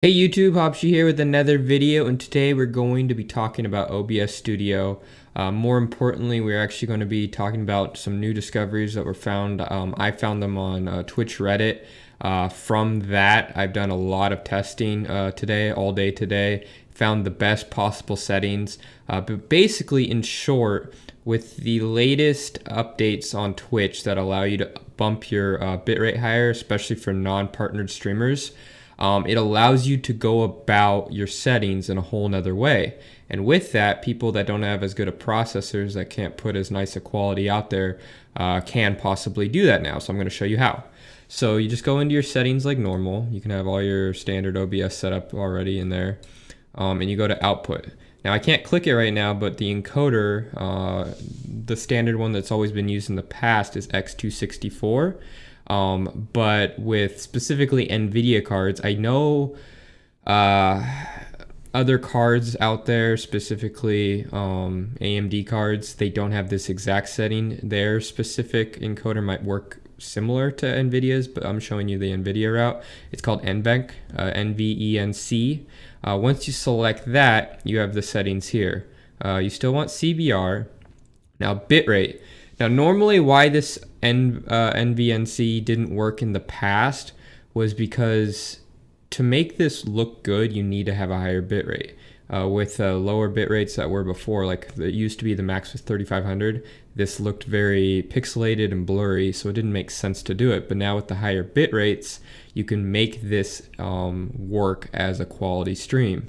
Hey YouTube, Hopsy here with another video, and today we're going to be talking about OBS Studio. More importantly, we're actually going to be talking about some new discoveries that were found. I found them on Twitch Reddit. From that, I've done a lot of testing today, all day today, found the best possible settings. But basically, in short, with the latest updates on Twitch that allow you to bump your bitrate higher, especially for non-partnered streamers, it allows you to go about your settings in a whole nother way. And with that, people that don't have as good of processors, that can't put as nice a quality out there, can possibly do that now. So I'm going to show you how. So you just go into your settings like normal. You can have all your standard OBS setup already in there. And you go to output. Now I can't click it right now, but the encoder, the standard one that's always been used in the past is X264. But with specifically NVIDIA cards, I know other cards out there, specifically AMD cards, they don't have this exact setting. Their specific encoder might work similar to NVIDIA's, but I'm showing you the NVIDIA route. It's called NVENC, NVENC. Once you select that, you have the settings here. You still want CBR. Now bitrate. Now normally why this NVENC didn't work in the past was because to make this look good, you need to have a higher bitrate. With lower bit rates that were before, like it used to be the max was 3500, this looked very pixelated and blurry, so it didn't make sense to do it. But now with the higher bit rates, you can make this work as a quality stream.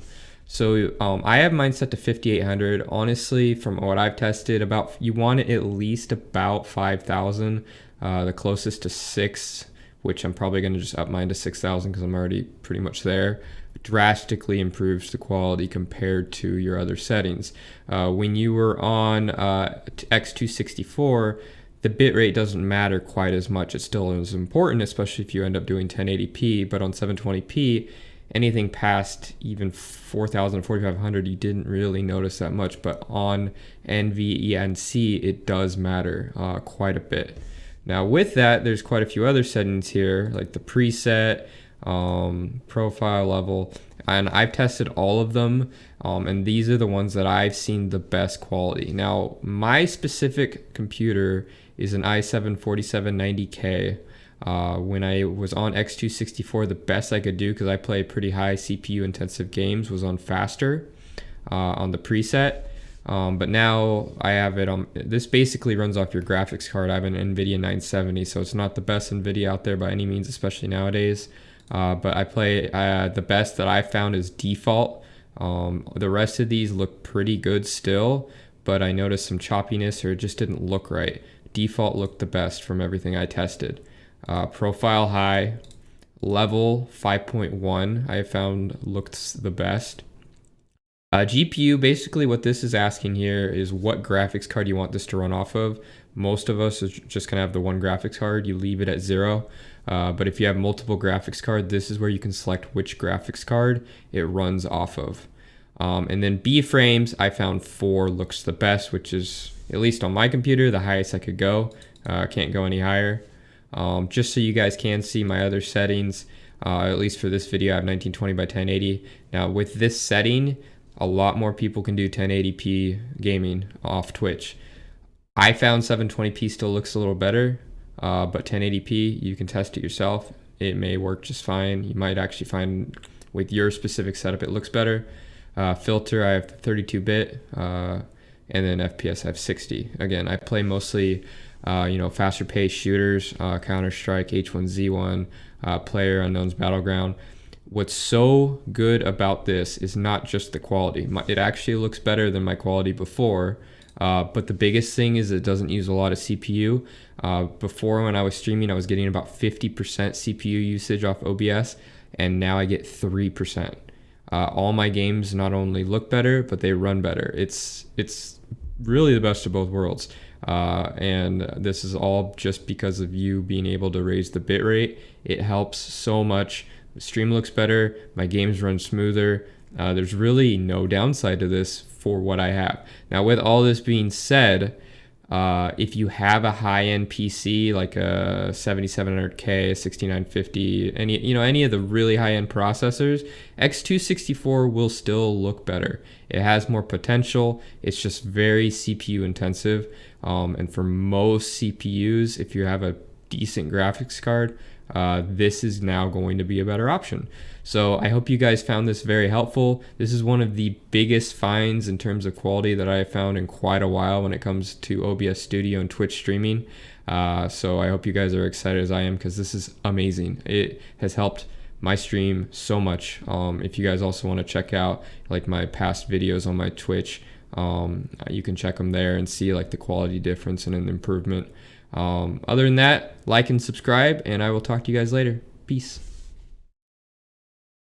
So I have mine set to 5800. Honestly, from what I've tested, you want it at least about 5000. The closest to 6, which I'm probably going to just up mine to 6000 because I'm already pretty much there, drastically improves the quality compared to your other settings. When you were on X264, the bitrate doesn't matter quite as much. It still is important, especially if you end up doing 1080p, but on 720p, anything past even 4000, 4500, you didn't really notice that much, but on NVENC, it does matter quite a bit. Now with that, there's quite a few other settings here, like the preset, profile level, and I've tested all of them, and these are the ones that I've seen the best quality. Now my specific computer is an i7-4790K. When I was on X264, the best I could do, because I play pretty high CPU intensive games, was on faster on the preset. But now I have it on, this basically runs off your graphics card. I have an NVIDIA 970, so it's not the best NVIDIA out there by any means, especially nowadays. But I play, the best that I found is default. The rest of these look pretty good still, but I noticed some choppiness, or it just didn't look right. Default looked the best from everything I tested. Profile high, level 5.1 I found looked the best. GPU, basically what this is asking here is what graphics card you want this to run off of. Most of us are just gonna have the one graphics card. You leave it at 0. But if you have multiple graphics card, this is where you can select which graphics card it runs off of. And then B frames, I found 4 looks the best, which is, at least on my computer, the highest I could go. Can't go any higher. Just so you guys can see my other settings, at least for this video, I have 1920 by 1080. Now with this setting, a lot more people can do 1080p gaming off Twitch. I found 720p still looks a little better, but 1080p, you can test it yourself. It may work just fine. You might actually find with your specific setup it looks better. Filter, I have 32-bit, and then FPS, I have 60. Again, I play mostly faster paced shooters, Counter-Strike, H1Z1, PlayerUnknown's Battleground. What's so good about this is not just the quality. It actually looks better than my quality before, but the biggest thing is it doesn't use a lot of CPU. Before, when I was streaming, I was getting about 50% CPU usage off OBS, and now I get 3%. All my games not only look better, but they run better. It's really the best of both worlds. And this is all just because of you being able to raise the bitrate. It helps so much. The stream looks better, my games run smoother. There's really no downside to this for what I have. Now with all this being said, If you have a high-end PC like a 7700K, 6950, any of the really high-end processors, X264 will still look better. It has more potential. It's just very CPU intensive. And for most CPUs, if you have a decent graphics card, this is now going to be a better option. So I hope you guys found this very helpful. This is one of the biggest finds in terms of quality that I have found in quite a while when it comes to OBS Studio and Twitch streaming. So I hope you guys are excited as I am, because this is amazing. It has helped my stream so much. If you guys also want to check out like my past videos on my Twitch, you can check them there and see like the quality difference and an improvement. Other than that, like and subscribe, and I will talk to you guys later. Peace.